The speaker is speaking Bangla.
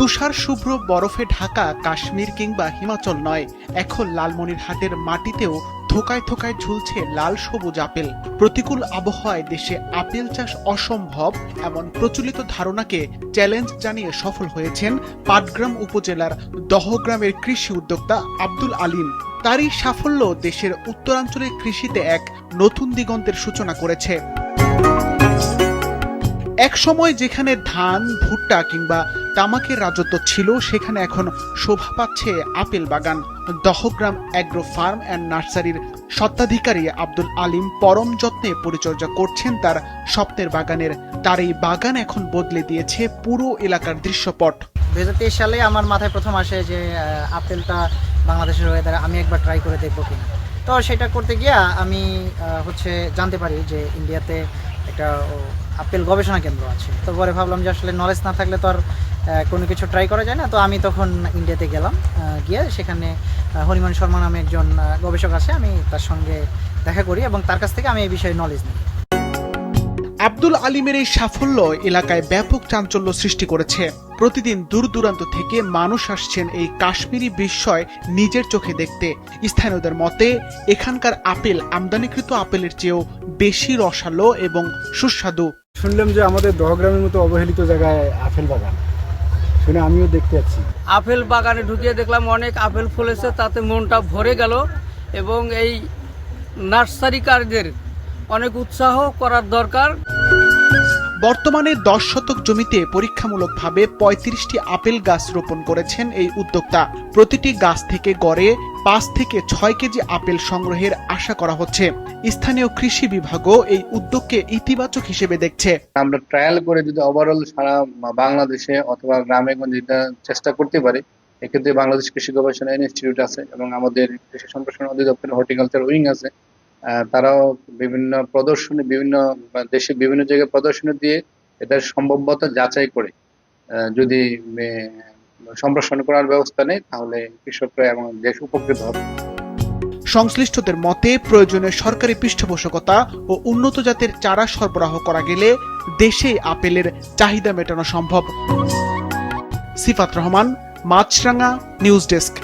তুষার শুভ্র বরফে ঢাকা কাশ্মীর কিংবা হিমাচল নয়, এখন লালমনিরহাটের মাটিতেও থোকায় থোকায় ঝুলছে লাল সবুজ আপেল। প্রতিকূল আবহাওয়ায় দেশে আপেল চাষ অসম্ভব এমন প্রচলিত ধারণাকে চ্যালেঞ্জ জানিয়ে সফল হয়েছেন পাটগ্রাম উপজেলার দহগ্রামের কৃষি উদ্যোক্তা আব্দুল আলিম। তারই সাফল্য দেশের উত্তরাঞ্চলের কৃষিতে এক নতুন দিগন্তের সূচনা করেছে। এক সময় যেখানে ধান, ভুট্টা কিংবা তামাকের রাজত্ব ছিল, সেখানে এখন শোভা পাচ্ছে আপেল বাগান। দহগ্রাম অ্যাগ্রো ফার্ম অ্যান্ড নার্সারির স্বত্বাধিকারী আব্দুল আলিম পরম যত্নে পরিচর্যা করছেন তার স্বপ্নের বাগানের। তার এই বাগান এখন বদলে দিয়েছে পুরো এলাকার দৃশ্যপট। 2023 সালে আমার মাথায় প্রথম আসে যে আপেলটা বাংলাদেশের ওয়েদারে আমি একবার ট্রাই করে দেখবো কিনা। তো সেটা করতে গিয়ে আমি জানতে পারি যে ইন্ডিয়াতে একটা আপেল গবেষণা কেন্দ্র আছে। তো পরে ভাবলাম যে আসলে নলেজ না থাকলে তো আর কোনো কিছু ট্রাই করা যায় না। তো আমি তখন ইন্ডিয়াতে গেলাম, গিয়ে সেখানে হরিমন শর্মা নামে একজন গবেষক আছে, আমি তার সঙ্গে দেখা করি এবং তার কাছ থেকে আমি এই বিষয়ে নলেজ নিই। আব্দুল আলিমের এই সাফল্য এলাকায় ব্যাপক চাঞ্চল্য সৃষ্টি করেছে। প্রতিদিন দূর দূরান্ত থেকে মানুষ আসছেন এই কাশ্মীরি বিস্ময় নিজের চোখে দেখতে। স্থানীয়দের মতে এখানকার আপেল আমদানিকৃত আপেলের চেয়েও বেশি রসালো এবং সুস্বাদু। শুনলাম যে আমাদের দহগ্রামের মতো অবহেলিত জায়গায় আপেল বাগান, শুনে আমিও দেখতে যাচ্ছি। আপেল বাগানে ঢুকিয়ে দেখলাম অনেক আপেল ফলেছে, তাতে মনটা ভরে গেল এবং এই নার্সারিকারদের অনেক উৎসাহ করার দরকার। বর্তমানে 10 শতক জমিতে পরীক্ষামূলকভাবে 35টি আপেল গাছ রোপণ করেছেন এই উদ্যোক্তা। প্রতিটি গাছ থেকে গড়ে 5 থেকে 6 কেজি আপেল সংগ্রহের আশা করা হচ্ছে। স্থানীয় কৃষি বিভাগও এই উদ্যোগকে ইতিবাচক হিসেবে দেখছে। আমরা ট্রায়াল করে যদি ওভারঅল সারা বাংলাদেশে অথবা গ্রামে গঞ্জে চেষ্টা করতে পারি, এক্ষেত্রে বাংলাদেশ কৃষি গবেষণা ইনস্টিটিউট আছে এবং আমাদের কৃষি সম্প্রসারণ অধিদপ্তরের হর্টিকালচার উইং আছে। তারাও বিভিন্ন প্রদর্শনী, বিভিন্ন দেশে বিভিন্ন জায়গায় প্রদর্শনী দিয়ে এটার সম্ভাব্যতা যাচাই করে যদি সম্প্রসারণ করার ব্যবস্থা নেই, তাহলে কৃষকরা এবং দেশ উপকৃত হবে। সংশ্লিষ্টদের মতে প্রয়োজনীয় সরকারি পৃষ্ঠপোষকতা ও উন্নত জাতের চারা সরবরাহ করা গেলে দেশে আপেলের চাহিদা মেটানো সম্ভব। সিফাত রহমান, মাছরাঙা, নিউজ ডেস্ক।